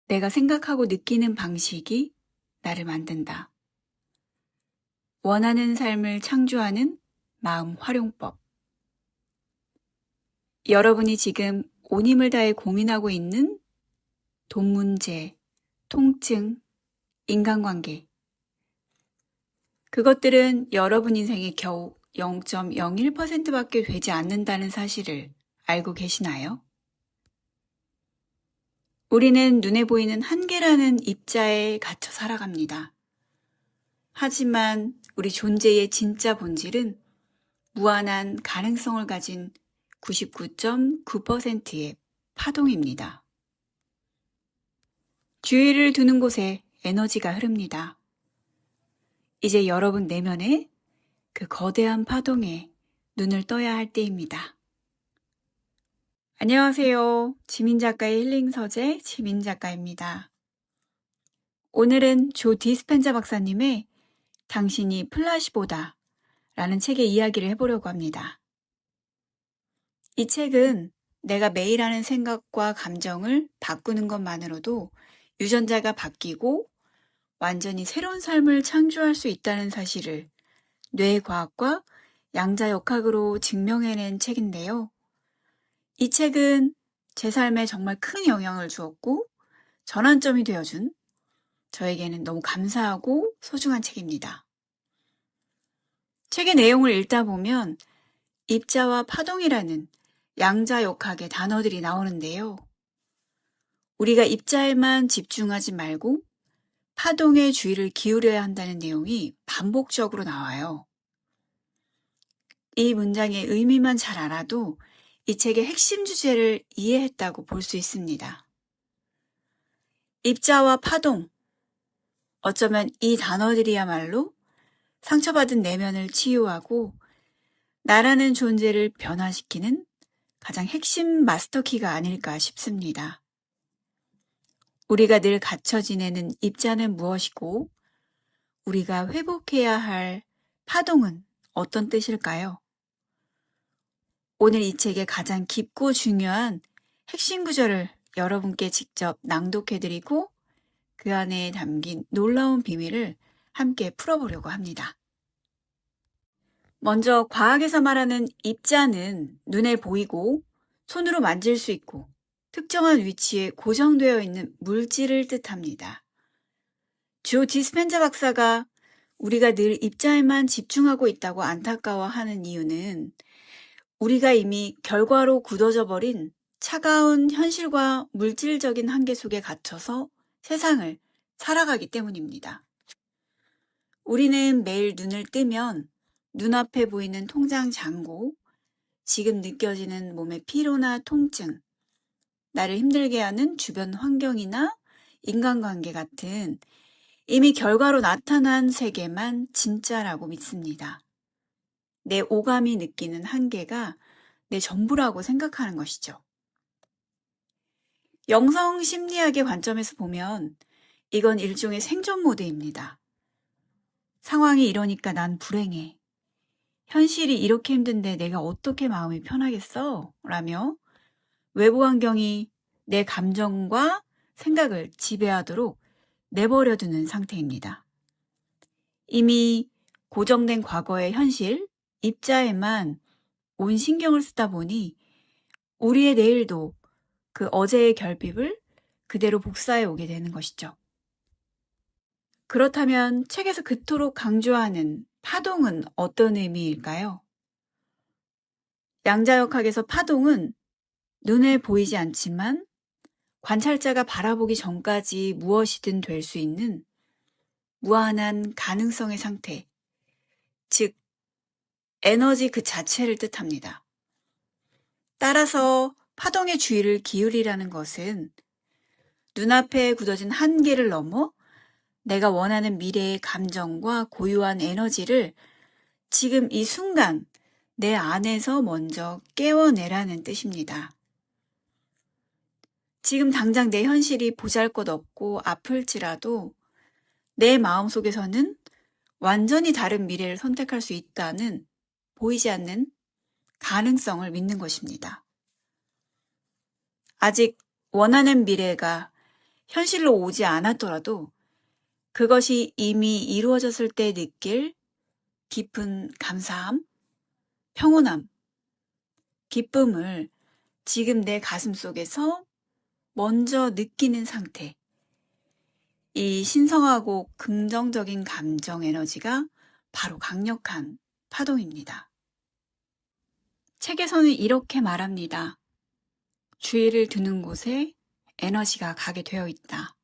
내가 생각하고 느끼는 방식이 나를 만든다. 원하는 삶을 창조하는 마음 활용법. 여러분이 지금 온 힘을 다해 고민하고 있는 돈 문제, 통증, 인간관계. 그것들은 여러분 인생에 겨우 0.01%밖에 되지 않는다는 사실을 알고 계시나요? 우리는 눈에 보이는 한계라는 입자에 갇혀 살아갑니다. 하지만 우리 존재의 진짜 본질은 무한한 가능성을 가진 99.9%의 파동입니다. 주의를 두는 곳에 에너지가 흐릅니다. 이제 여러분 내면에 그 거대한 파동에 눈을 떠야 할 때입니다. 안녕하세요. 지민 작가의 힐링 서재 지민 작가입니다. 오늘은 조 디스펜자 박사님의 당신이 플라시보다 라는 책의 이야기를 해보려고 합니다. 이 책은 내가 매일 하는 생각과 감정을 바꾸는 것만으로도 유전자가 바뀌고 완전히 새로운 삶을 창조할 수 있다는 사실을 뇌과학과 양자역학으로 증명해낸 책인데요. 이 책은 제 삶에 정말 큰 영향을 주었고 전환점이 되어준 저에게는 너무 감사하고 소중한 책입니다. 책의 내용을 읽다 보면 입자와 파동이라는 양자역학의 단어들이 나오는데요. 우리가 입자에만 집중하지 말고 파동에 주의를 기울여야 한다는 내용이 반복적으로 나와요. 이 문장의 의미만 잘 알아도 이 책의 핵심 주제를 이해했다고 볼 수 있습니다. 입자와 파동, 어쩌면 이 단어들이야말로 상처받은 내면을 치유하고 나라는 존재를 변화시키는 가장 핵심 마스터키가 아닐까 싶습니다. 우리가 늘 갇혀 지내는 입자는 무엇이고 우리가 회복해야 할 파동은 어떤 뜻일까요? 오늘 이 책의 가장 깊고 중요한 핵심 구절을 여러분께 직접 낭독해드리고 그 안에 담긴 놀라운 비밀을 함께 풀어보려고 합니다. 먼저 과학에서 말하는 입자는 눈에 보이고 손으로 만질 수 있고 특정한 위치에 고정되어 있는 물질을 뜻합니다. 조 디스펜자 박사가 우리가 늘 입자에만 집중하고 있다고 안타까워하는 이유는 우리가 이미 결과로 굳어져 버린 차가운 현실과 물질적인 한계 속에 갇혀서 세상을 살아가기 때문입니다. 우리는 매일 눈을 뜨면 눈앞에 보이는 통장 잔고, 지금 느껴지는 몸의 피로나 통증, 나를 힘들게 하는 주변 환경이나 인간관계 같은 이미 결과로 나타난 세계만 진짜라고 믿습니다. 내 오감이 느끼는 한계가 내 전부라고 생각하는 것이죠. 영성 심리학의 관점에서 보면 이건 일종의 생존 모드입니다. 상황이 이러니까 난 불행해. 현실이 이렇게 힘든데 내가 어떻게 마음이 편하겠어? 라며 외부 환경이 내 감정과 생각을 지배하도록 내버려두는 상태입니다. 이미 고정된 과거의 현실, 입자에만 온 신경을 쓰다 보니 우리의 내일도 그 어제의 결핍을 그대로 복사해 오게 되는 것이죠. 그렇다면 책에서 그토록 강조하는 파동은 어떤 의미일까요? 양자역학에서 파동은 눈에 보이지 않지만 관찰자가 바라보기 전까지 무엇이든 될 수 있는 무한한 가능성의 상태, 즉 에너지 그 자체를 뜻합니다. 따라서 파동의 주의를 기울이라는 것은 눈앞에 굳어진 한계를 넘어 내가 원하는 미래의 감정과 고유한 에너지를 지금 이 순간 내 안에서 먼저 깨워내라는 뜻입니다. 지금 당장 내 현실이 보잘것없고 아플지라도 내 마음속에서는 완전히 다른 미래를 선택할 수 있다는 보이지 않는 가능성을 믿는 것입니다. 아직 원하는 미래가 현실로 오지 않았더라도 그것이 이미 이루어졌을 때 느낄 깊은 감사함, 평온함, 기쁨을 지금 내 가슴 속에서 먼저 느끼는 상태. 이 신성하고 긍정적인 감정 에너지가 바로 강력한 파동입니다. 책에서는 이렇게 말합니다. 주의를 두는 곳에 에너지가 가게 되어 있다.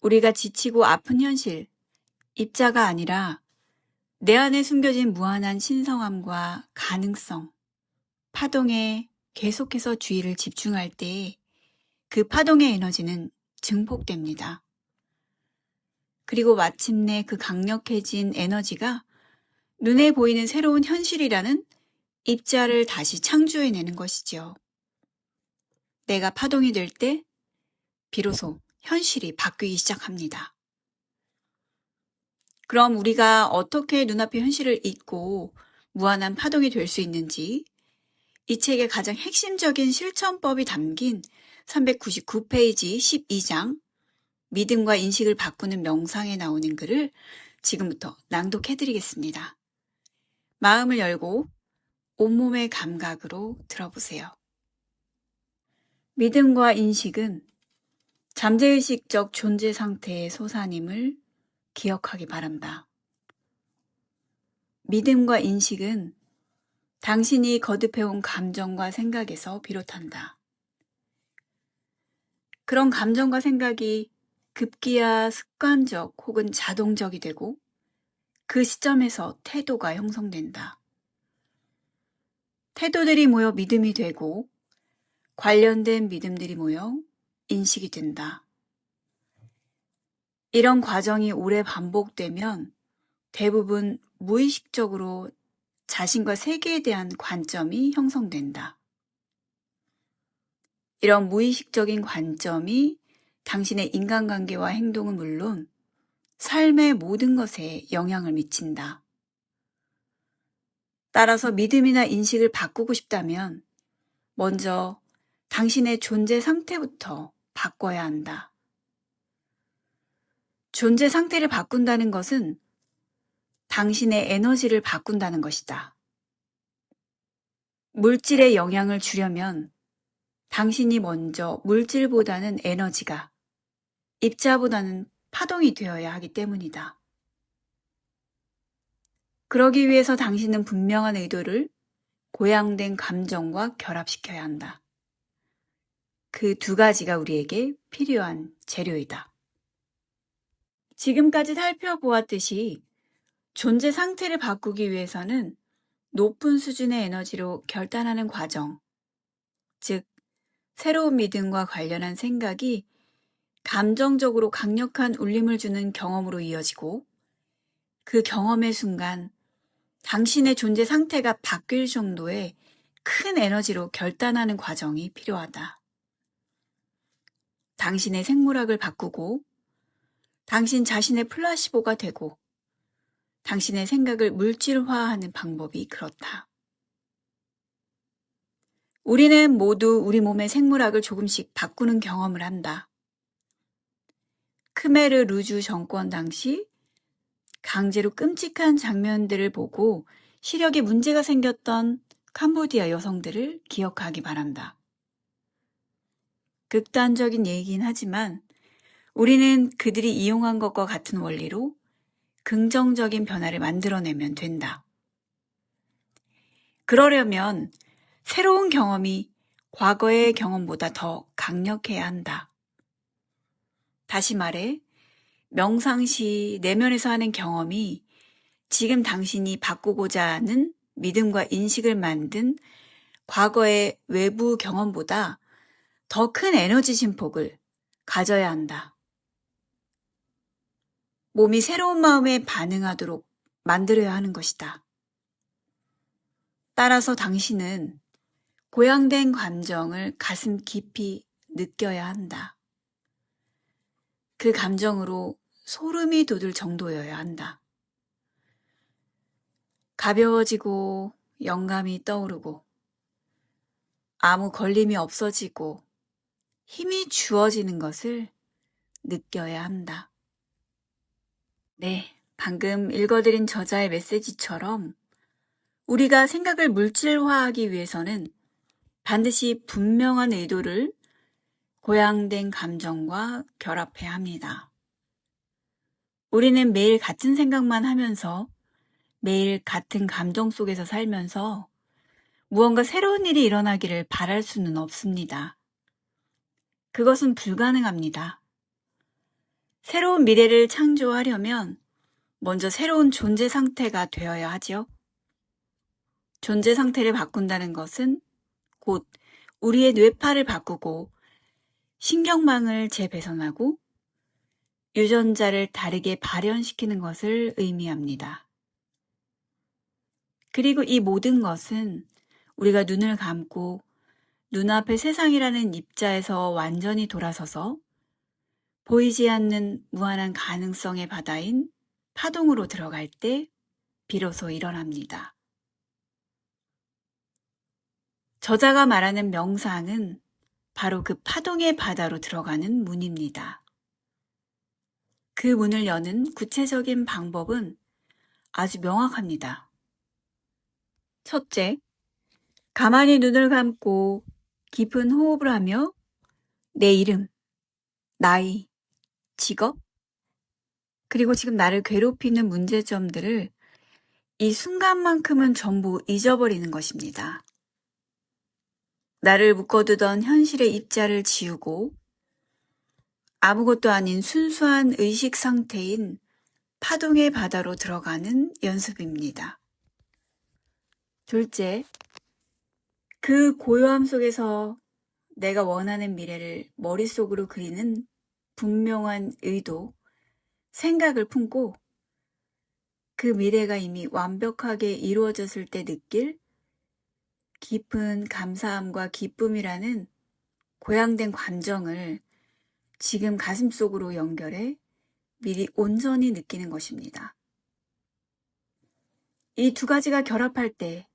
우리가 지치고 아픈 현실, 입자가 아니라 내 안에 숨겨진 무한한 신성함과 가능성, 파동에 계속해서 주의를 집중할 때 그 파동의 에너지는 증폭됩니다. 그리고 마침내 그 강력해진 에너지가 눈에 보이는 새로운 현실이라는 입자를 다시 창조해내는 것이지요. 내가 파동이 될 때 비로소 현실이 바뀌기 시작합니다. 그럼 우리가 어떻게 눈앞의 현실을 잊고 무한한 파동이 될 수 있는지 이 책의 가장 핵심적인 실천법이 담긴 399페이지 12장 믿음과 인식을 바꾸는 명상에 나오는 글을 지금부터 낭독해드리겠습니다. 마음을 열고 온몸의 감각으로 들어보세요. 믿음과 인식은 잠재의식적 존재 상태의 소산임을 기억하기 바란다. 믿음과 인식은 당신이 거듭해온 감정과 생각에서 비롯한다. 그런 감정과 생각이 급기야 습관적 혹은 자동적이 되고 그 시점에서 태도가 형성된다. 태도들이 모여 믿음이 되고 관련된 믿음들이 모여 인식이 된다. 이런 과정이 오래 반복되면 대부분 무의식적으로 자신과 세계에 대한 관점이 형성된다. 이런 무의식적인 관점이 당신의 인간관계와 행동은 물론 삶의 모든 것에 영향을 미친다. 따라서 믿음이나 인식을 바꾸고 싶다면 먼저 당신의 존재 상태부터 바꿔야 한다. 존재 상태를 바꾼다는 것은 당신의 에너지를 바꾼다는 것이다. 물질에 영향을 주려면 당신이 먼저 물질보다는 에너지가, 입자보다는 파동이 되어야 하기 때문이다. 그러기 위해서 당신은 분명한 의도를 고양된 감정과 결합시켜야 한다. 그 두 가지가 우리에게 필요한 재료이다. 지금까지 살펴보았듯이 존재 상태를 바꾸기 위해서는 높은 수준의 에너지로 결단하는 과정, 즉 새로운 믿음과 관련한 생각이 감정적으로 강력한 울림을 주는 경험으로 이어지고 그 경험의 순간 당신의 존재 상태가 바뀔 정도의 큰 에너지로 결단하는 과정이 필요하다. 당신의 생물학을 바꾸고 당신 자신의 플라시보가 되고 당신의 생각을 물질화하는 방법이 그렇다. 우리는 모두 우리 몸의 생물학을 조금씩 바꾸는 경험을 한다. 크메르 루주 정권 당시 강제로 끔찍한 장면들을 보고 시력에 문제가 생겼던 캄보디아 여성들을 기억하기 바란다. 극단적인 얘기긴 하지만 우리는 그들이 이용한 것과 같은 원리로 긍정적인 변화를 만들어내면 된다. 그러려면 새로운 경험이 과거의 경험보다 더 강력해야 한다. 다시 말해, 명상 시 내면에서 하는 경험이 지금 당신이 바꾸고자 하는 믿음과 인식을 만든 과거의 외부 경험보다 더 큰 에너지 진폭을 가져야 한다. 몸이 새로운 마음에 반응하도록 만들어야 하는 것이다. 따라서 당신은 고양된 감정을 가슴 깊이 느껴야 한다. 그 감정으로 소름이 돋을 정도여야 한다. 가벼워지고 영감이 떠오르고 아무 걸림이 없어지고 힘이 주어지는 것을 느껴야 한다. 네, 방금 읽어드린 저자의 메시지처럼 우리가 생각을 물질화하기 위해서는 반드시 분명한 의도를 고양된 감정과 결합해야 합니다. 우리는 매일 같은 생각만 하면서 매일 같은 감정 속에서 살면서 무언가 새로운 일이 일어나기를 바랄 수는 없습니다. 그것은 불가능합니다. 새로운 미래를 창조하려면 먼저 새로운 존재 상태가 되어야 하지요. 존재 상태를 바꾼다는 것은 곧 우리의 뇌파를 바꾸고 신경망을 재배선하고 유전자를 다르게 발현시키는 것을 의미합니다. 그리고 이 모든 것은 우리가 눈을 감고 눈앞의 세상이라는 입자에서 완전히 돌아서서 보이지 않는 무한한 가능성의 바다인 파동으로 들어갈 때 비로소 일어납니다. 저자가 말하는 명상은 바로 그 파동의 바다로 들어가는 문입니다. 그 문을 여는 구체적인 방법은 아주 명확합니다. 첫째, 가만히 눈을 감고 깊은 호흡을 하며 내 이름, 나이, 직업, 그리고 지금 나를 괴롭히는 문제점들을 이 순간만큼은 전부 잊어버리는 것입니다. 나를 묶어두던 현실의 입자를 지우고 아무것도 아닌 순수한 의식 상태인 파동의 바다로 들어가는 연습입니다. 둘째, 그 고요함 속에서 내가 원하는 미래를 머릿속으로 그리는 분명한 의도, 생각을 품고 그 미래가 이미 완벽하게 이루어졌을 때 느낄 깊은 감사함과 기쁨이라는 고양된 감정을 지금 가슴속으로 연결해 미리 온전히 느끼는 것입니다. 이 두 가지가 결합할 때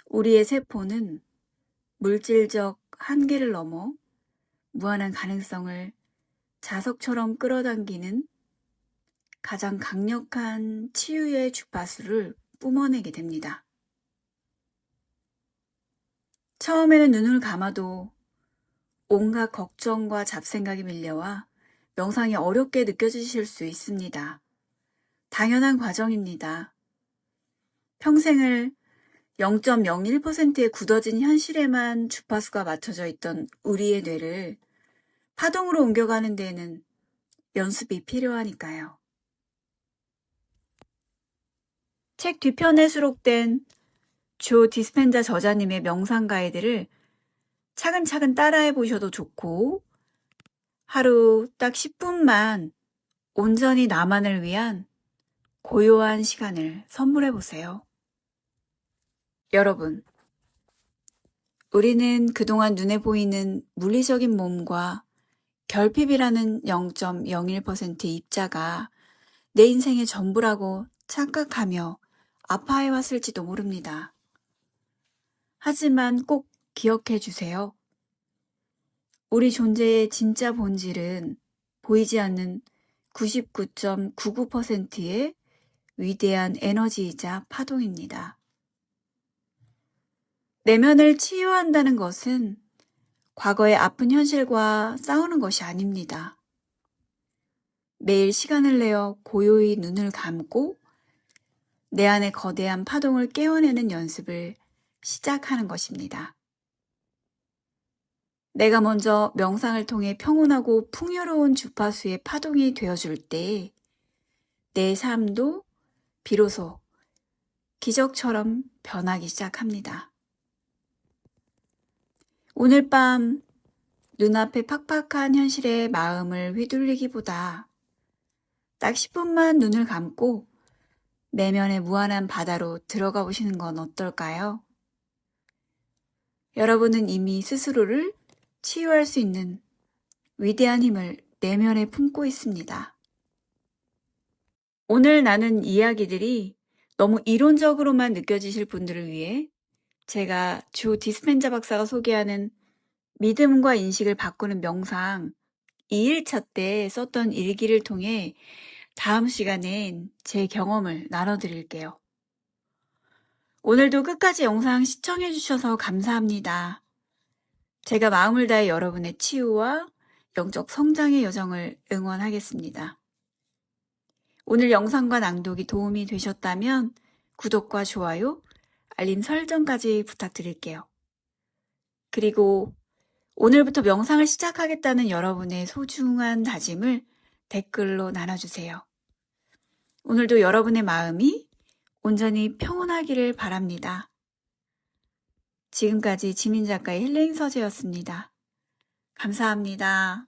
우리의 세포는 물질적 한계를 넘어 무한한 가능성을 자석처럼 끌어당기는 가장 강력한 치유의 주파수를 뿜어내게 됩니다. 처음에는 눈을 감아도 온갖 걱정과 잡생각이 밀려와 명상이 어렵게 느껴지실 수 있습니다. 당연한 과정입니다. 평생을 0.01%에 굳어진 현실에만 주파수가 맞춰져 있던 우리의 뇌를 파동으로 옮겨가는 데에는 연습이 필요하니까요. 책 뒤편에 수록된 조 디스펜자 저자님의 명상 가이드를 차근차근 따라해 보셔도 좋고 하루 딱 10분만 온전히 나만을 위한 고요한 시간을 선물해 보세요. 여러분, 우리는 그동안 눈에 보이는 물리적인 몸과 결핍이라는 0.01% 입자가 내 인생의 전부라고 착각하며 아파해 왔을지도 모릅니다. 하지만 꼭 기억해 주세요. 우리 존재의 진짜 본질은 보이지 않는 99.99%의 위대한 에너지이자 파동입니다. 내면을 치유한다는 것은 과거의 아픈 현실과 싸우는 것이 아닙니다. 매일 시간을 내어 고요히 눈을 감고 내 안의 거대한 파동을 깨워내는 연습을 시작하는 것입니다. 내가 먼저 명상을 통해 평온하고 풍요로운 주파수의 파동이 되어줄 때 내 삶도 비로소 기적처럼 변하기 시작합니다. 오늘 밤 눈앞의 팍팍한 현실에 마음을 휘둘리기보다 딱 10분만 눈을 감고 내면의 무한한 바다로 들어가 보시는 건 어떨까요? 여러분은 이미 스스로를 치유할 수 있는 위대한 힘을 내면에 품고 있습니다. 오늘 나눈 이야기들이 너무 이론적으로만 느껴지실 분들을 위해 제가 조 디스펜자 박사가 소개하는 믿음과 인식을 바꾸는 명상 2일차 때 썼던 일기를 통해 다음 시간엔 제 경험을 나눠드릴게요. 오늘도 끝까지 영상 시청해주셔서 감사합니다. 제가 마음을 다해 여러분의 치유와 영적 성장의 여정을 응원하겠습니다. 오늘 영상과 낭독이 도움이 되셨다면 구독과 좋아요, 알림 설정까지 부탁드릴게요. 그리고 오늘부터 명상을 시작하겠다는 여러분의 소중한 다짐을 댓글로 나눠주세요. 오늘도 여러분의 마음이 온전히 평온하기를 바랍니다. 지금까지 지민 작가의 힐링 서재였습니다. 감사합니다.